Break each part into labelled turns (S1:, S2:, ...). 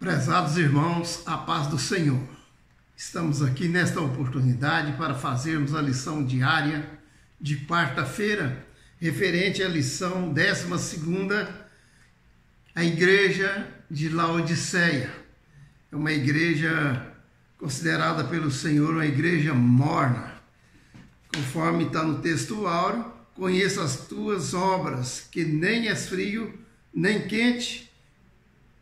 S1: Prezados irmãos, a paz do Senhor. Estamos aqui nesta oportunidade para fazermos a lição diária de quarta-feira, referente à lição 12ª, a igreja de Laodiceia. É uma igreja considerada pelo Senhor uma igreja morna. Conforme está no texto áureo, conheço as tuas obras, que nem és frio, nem quente.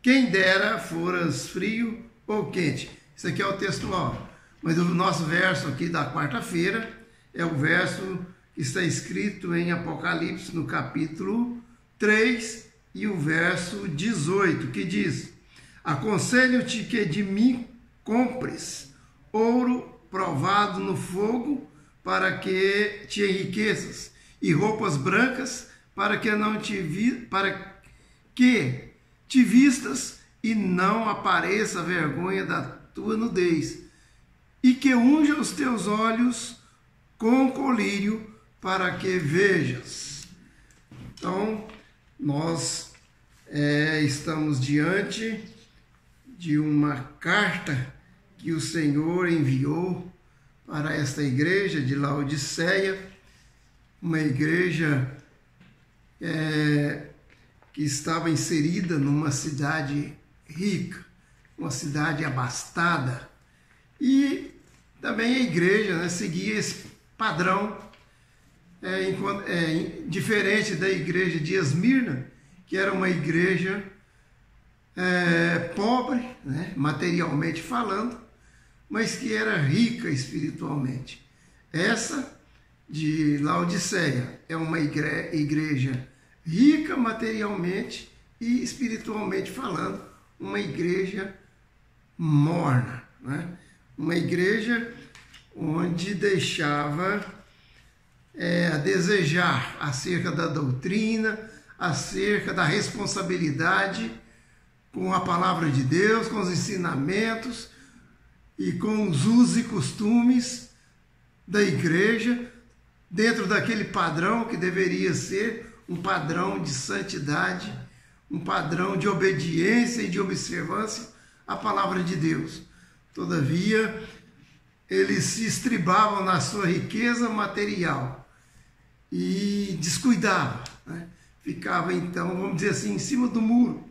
S1: Quem dera foras frio ou quente. Isso aqui é o texto áureo. Mas o nosso verso aqui da quarta-feira é o verso que está escrito em Apocalipse, no capítulo 3, e o verso 18, que diz: aconselho-te que de mim compres ouro provado no fogo, para que te enriqueças, e roupas brancas, para que te vistas e não apareça a vergonha da tua nudez, e que unja os teus olhos com colírio, para que vejas. Então, nós estamos diante de uma carta que o Senhor enviou para esta igreja de Laodiceia, uma igreja que estava inserida numa cidade rica, uma cidade abastada, e também a igreja seguia esse padrão, diferente da igreja de Esmirna, que era uma igreja pobre, materialmente falando, mas que era rica espiritualmente. Essa de Laodiceia é uma igreja rica materialmente e espiritualmente falando, uma igreja morna, uma igreja onde deixava a desejar acerca da doutrina, acerca da responsabilidade com a palavra de Deus, com os ensinamentos e com os usos e costumes da igreja, dentro daquele padrão que deveria ser um padrão de santidade, um padrão de obediência e de observância à palavra de Deus. Todavia, eles se estribavam na sua riqueza material e descuidavam, Ficava então, vamos dizer assim, em cima do muro,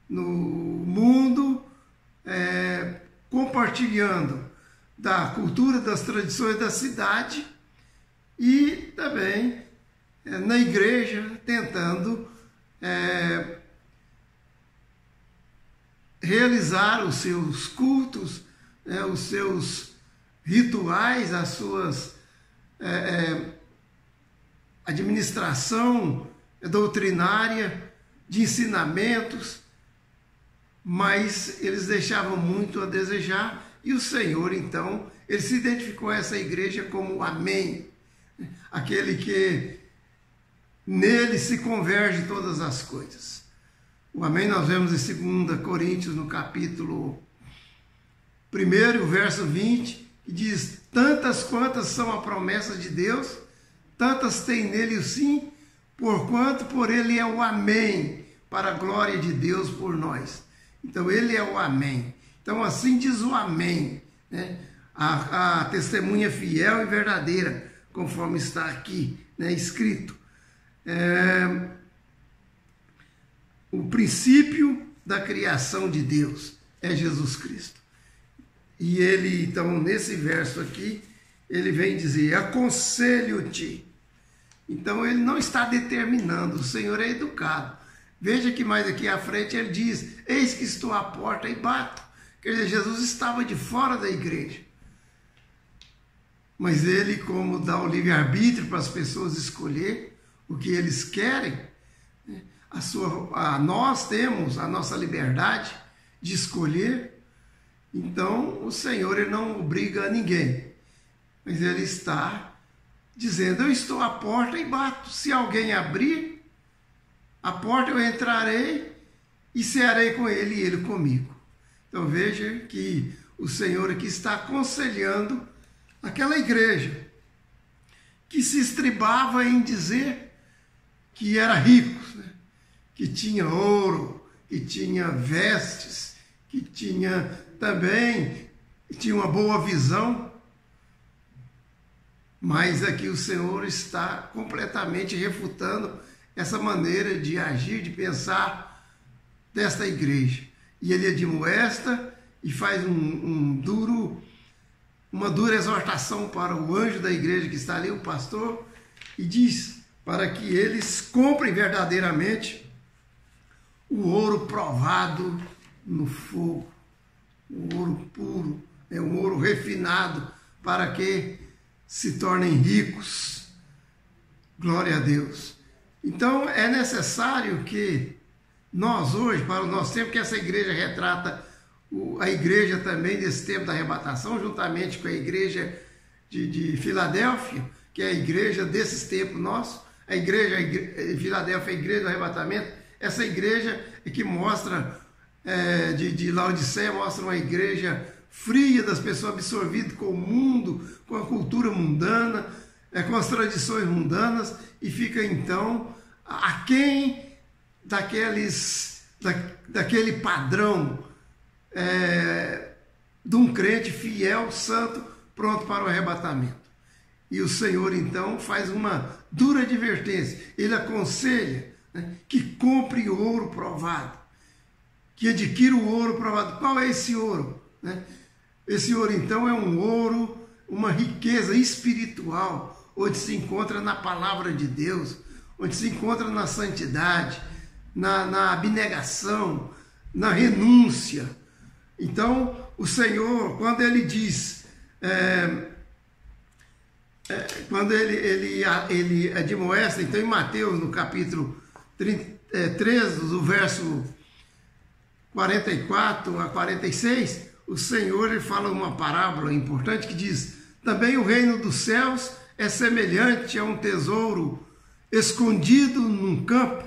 S1: no mundo, compartilhando da cultura, das tradições da cidade, e também na igreja tentando realizar os seus cultos, os seus rituais, as suas administração doutrinária de ensinamentos, mas eles deixavam muito a desejar, e o Senhor, então, ele se identificou a essa igreja como o Amém, aquele que nele se converge todas as coisas. O Amém nós vemos em 2 Coríntios, no capítulo 1, o verso 20, que diz: tantas quantas são a promessa de Deus, tantas tem nele o sim, porquanto por ele é o Amém, para a glória de Deus por nós. Então ele é o Amém. Então assim diz o Amém, a testemunha fiel e verdadeira, conforme está aqui, escrito. O princípio da criação de Deus é Jesus Cristo. E ele, então, nesse verso aqui, ele vem dizer: aconselho-te. Então ele não está determinando, o Senhor é educado. Veja que mais aqui à frente ele diz: eis que estou à porta e bato. Quer dizer, Jesus estava de fora da igreja. Mas ele, como dá o livre-arbítrio para as pessoas escolher o que eles querem, nós temos a nossa liberdade de escolher. Então o Senhor ele não obriga a ninguém, mas ele está dizendo: eu estou à porta e bato. Se alguém abrir a porta, eu entrarei e cearei com ele e ele comigo. Então veja que o Senhor aqui está aconselhando aquela igreja que se estribava em dizer que era rico, que tinha ouro, que tinha vestes, que tinha uma boa visão, mas aqui o Senhor está completamente refutando essa maneira de agir, de pensar desta igreja. E ele admoesta e faz uma dura exortação para o anjo da igreja que está ali, o pastor, e diz para que eles comprem verdadeiramente o ouro provado no fogo, o ouro puro, o ouro refinado, para que se tornem ricos. Glória a Deus. Então é necessário que nós hoje, para o nosso tempo, que essa igreja retrata a igreja também desse tempo da arrebatação, juntamente com a igreja de Filadélfia, que é a igreja desses tempos nossos, a igreja de Filadélfia, a igreja do arrebatamento, essa igreja que mostra, de Laodiceia, mostra uma igreja fria, das pessoas absorvidas com o mundo, com a cultura mundana, com as tradições mundanas, e fica então aquém daquele padrão de um crente fiel, santo, pronto para o arrebatamento. E o Senhor então faz uma dura advertência. Ele aconselha, né, que compre ouro provado, que adquira o ouro provado. Qual é esse ouro? Né? Esse ouro então é um ouro, uma riqueza espiritual, onde se encontra na palavra de Deus, onde se encontra na santidade, na abnegação, na renúncia. Então, o Senhor, quando ele diz, quando ele admoesta, então em Mateus, no capítulo 13, do verso 44 a 46, o Senhor ele fala uma parábola importante que diz: também o reino dos céus é semelhante a um tesouro escondido num campo,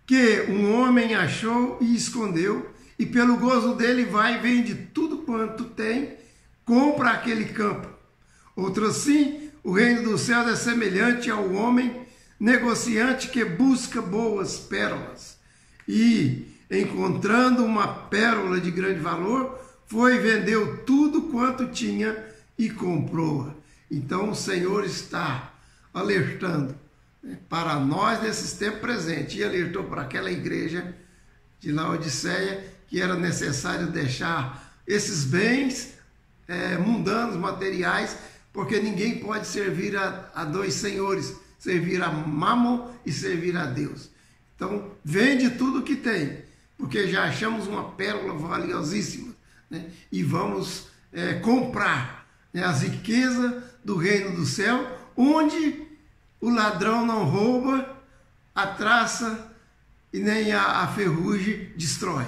S1: que um homem achou e escondeu, e pelo gozo dele vai e vende tudo quanto tem, compra aquele campo. Outro assim, o reino dos céus é semelhante ao homem negociante que busca boas pérolas, e encontrando uma pérola de grande valor, foi e vendeu tudo quanto tinha e comprou-a. Então o Senhor está alertando, né, para nós nesses tempos presentes, e alertou para aquela igreja de Laodiceia que era necessário deixar esses bens mundanos, materiais, porque ninguém pode servir a dois senhores, servir a Mamon e servir a Deus. Então vende tudo que tem, porque já achamos uma pérola valiosíssima, né? E vamos comprar, né, as riquezas do reino do céu, onde o ladrão não rouba, a traça e nem a ferrugem destrói.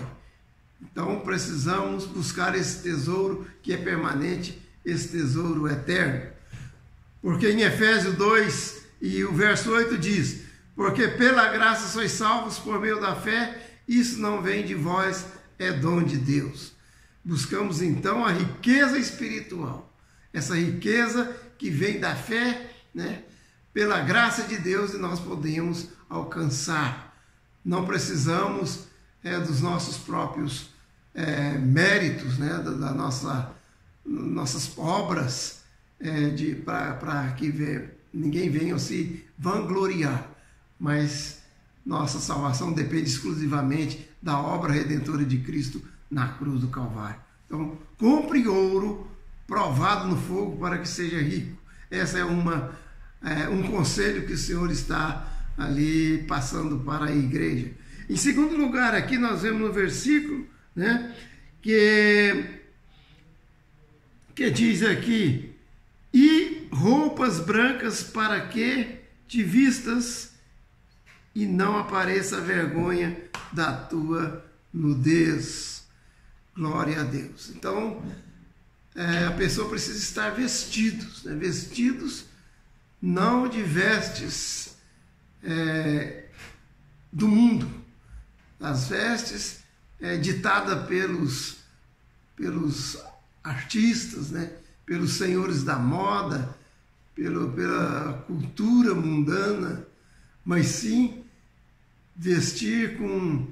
S1: Então precisamos buscar esse tesouro que é permanente, esse tesouro eterno. Porque em Efésios 2 e o verso 8 diz: porque pela graça sois salvos por meio da fé, isso não vem de vós, é dom de Deus. Buscamos então a riqueza espiritual, essa riqueza que vem da fé, né? Pela graça de Deus, e nós podemos alcançar. Não precisamos dos nossos próprios méritos, né? Nossas obras, para que ninguém venha se vangloriar, mas nossa salvação depende exclusivamente da obra redentora de Cristo na cruz do Calvário. Então, compre ouro provado no fogo para que seja rico. Essa é um conselho que o Senhor está ali passando para a igreja. Em segundo lugar, aqui nós vemos no versículo, né, que diz aqui: e roupas brancas para que te vistas e não apareça a vergonha da tua nudez. Glória a Deus. Então, a pessoa precisa estar vestidos, né? Vestidos não de vestes do mundo, as vestes ditadas pelos artistas, né? Pelos senhores da moda, pela cultura mundana, mas sim vestir com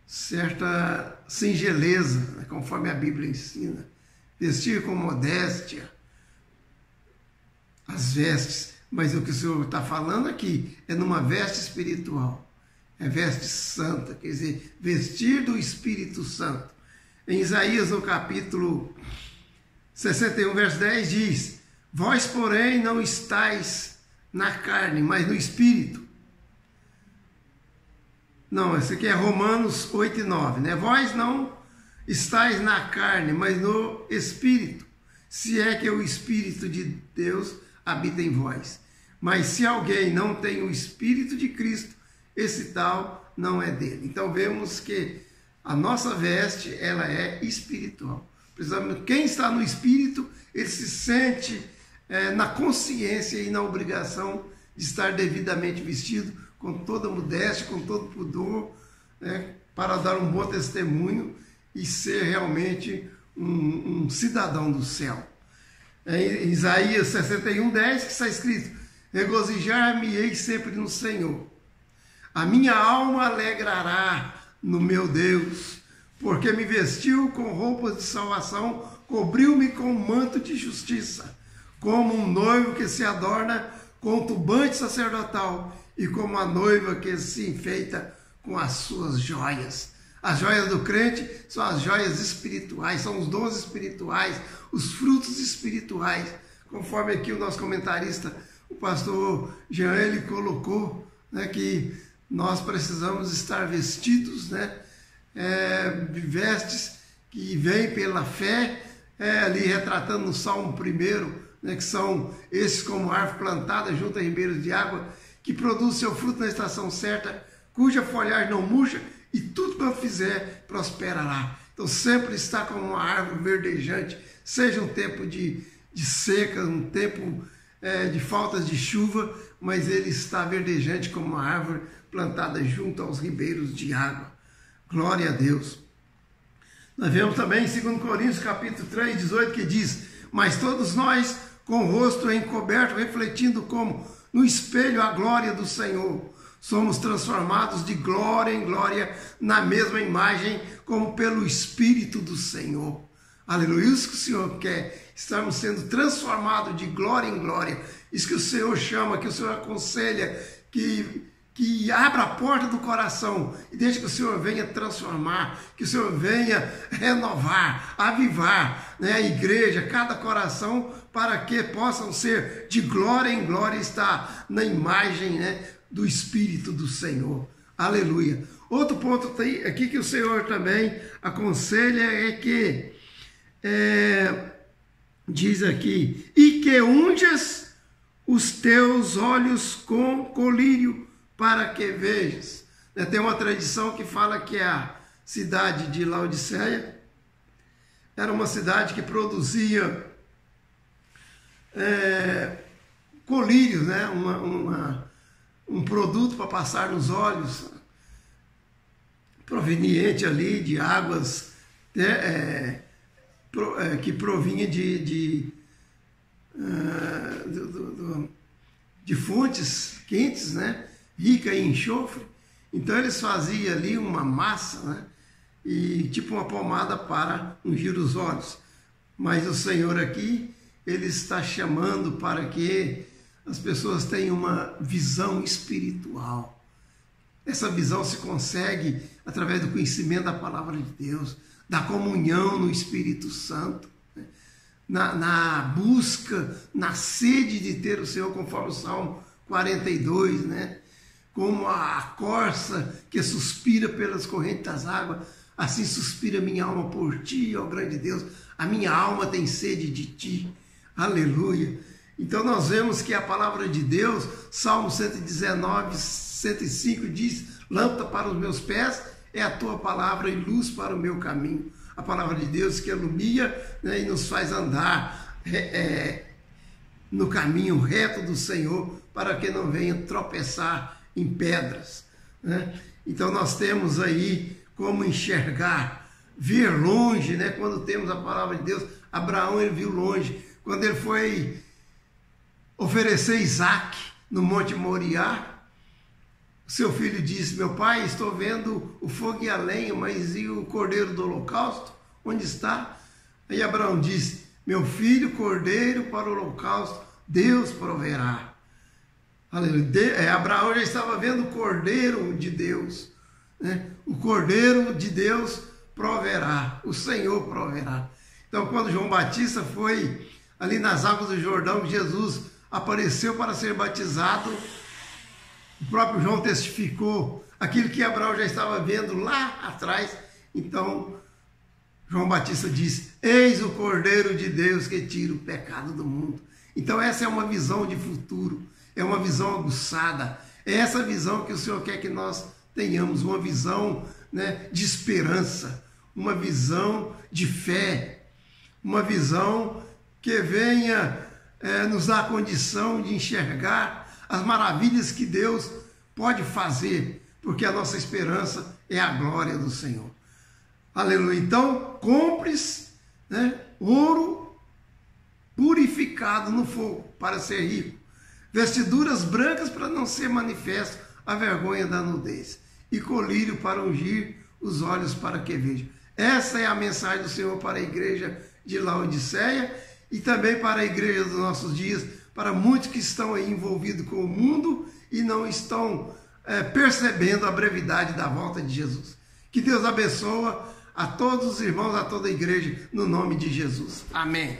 S1: certa singeleza, né, conforme a Bíblia ensina. Vestir com modéstia as vestes. Mas o que o Senhor está falando aqui é numa veste espiritual. É veste santa, quer dizer, vestir do Espírito Santo. Em Isaías, no capítulo 61, verso 10, diz: vós, porém, não estáis na carne, mas no Espírito. Não, esse aqui é Romanos 8 e 9, né? Vós não estáis na carne, mas no Espírito, se é que o Espírito de Deus habita em vós. Mas se alguém não tem o Espírito de Cristo, esse tal não é dele. Então vemos que a nossa veste, ela é espiritual. Precisamos, quem está no Espírito, ele se sente na consciência e na obrigação de estar devidamente vestido, com toda modéstia, com todo pudor, né, para dar um bom testemunho e ser realmente um cidadão do céu. Em Isaías 61, 10, que está escrito: regozijar-me-ei sempre no Senhor. A minha alma alegrará no meu Deus, porque me vestiu com roupas de salvação, cobriu-me com um manto de justiça, como um noivo que se adorna com turbante sacerdotal, e como a noiva que se enfeita com as suas joias. As joias do crente são as joias espirituais, são os dons espirituais, os frutos espirituais, conforme aqui o nosso comentarista, o pastor Jean, ele colocou, né, que nós precisamos estar vestidos, né, de vestes que vêm pela fé, ali retratando no Salmo 1, né, que são esses como árvore plantada junto a ribeiros de água, que produz seu fruto na estação certa, cuja folhagem não murcha, e tudo quanto fizer prosperará. Então sempre está como uma árvore verdejante, seja um tempo de seca, um tempo de faltas de chuva, mas ele está verdejante como uma árvore plantada junto aos ribeiros de água. Glória a Deus. Nós vemos também em 2 Coríntios capítulo 3, 18, que diz: mas todos nós, com o rosto encoberto, refletindo como no espelho a glória do Senhor, somos transformados de glória em glória na mesma imagem, como pelo Espírito do Senhor. Aleluia. Isso que o Senhor quer, estarmos sendo transformados de glória em glória. Isso que o Senhor chama, que o Senhor aconselha, que abra a porta do coração e deixe que o Senhor venha transformar, que o Senhor venha renovar, avivar, né, a igreja, cada coração, para que possam ser de glória em glória, estar na imagem, né, do Espírito do Senhor. Aleluia. Outro ponto aqui que o Senhor também aconselha é que, diz aqui: e que unjas os teus olhos com colírio, para que vejas. Tem uma tradição que fala que a cidade de Laodiceia era uma cidade que produzia colírios, né? Um produto para passar nos olhos, proveniente ali de águas que provinha de fontes quentes, né, rica em enxofre. Então eles faziam ali uma massa, né, e tipo uma pomada para ungir os olhos. Mas o Senhor aqui, ele está chamando para que as pessoas tenham uma visão espiritual. Essa visão se consegue através do conhecimento da palavra de Deus, da comunhão no Espírito Santo, né? na busca, na sede de ter o Senhor, conforme o Salmo 42, né? Como a corça que suspira pelas correntes das águas, assim suspira minha alma por ti, ó grande Deus. A minha alma tem sede de ti. Aleluia. Então nós vemos que a palavra de Deus, Salmo 119, 105 diz: lâmpada para os meus pés é a tua palavra e luz para o meu caminho. A palavra de Deus que ilumina, né, e nos faz andar no caminho reto do Senhor, para que não venha tropeçar em pedras, né? Então nós temos aí como enxergar, ver longe, né? Quando temos a palavra de Deus, Abraão, ele viu longe. Quando ele foi oferecer Isaac no Monte Moriá, o seu filho disse: meu pai, estou vendo o fogo e a lenha, mas e o cordeiro do holocausto? Onde está? Aí Abraão disse: meu filho, cordeiro para o holocausto, Deus proverá. Aleluia. Abraão já estava vendo o cordeiro de Deus, né? O cordeiro de Deus proverá, o Senhor proverá. Então, quando João Batista foi ali nas águas do Jordão, Jesus apareceu para ser batizado, o próprio João testificou aquilo que Abraão já estava vendo lá atrás. Então, João Batista disse: eis o Cordeiro de Deus que tira o pecado do mundo. Então, essa é uma visão de futuro, é uma visão aguçada, é essa visão que o Senhor quer que nós tenhamos, uma visão, né, de esperança, uma visão de fé, uma visão que venha nos dar a condição de enxergar as maravilhas que Deus pode fazer, porque a nossa esperança é a glória do Senhor. Aleluia. Então, compres, né, ouro purificado no fogo para ser rico, vestiduras brancas para não ser manifesto a vergonha da nudez, e colírio para ungir os olhos para que vejam. Essa é a mensagem do Senhor para a igreja de Laodiceia e também para a igreja dos nossos dias, para muitos que estão aí envolvidos com o mundo e não estão percebendo a brevidade da volta de Jesus. Que Deus abençoe a todos os irmãos, a toda a igreja, no nome de Jesus. Amém.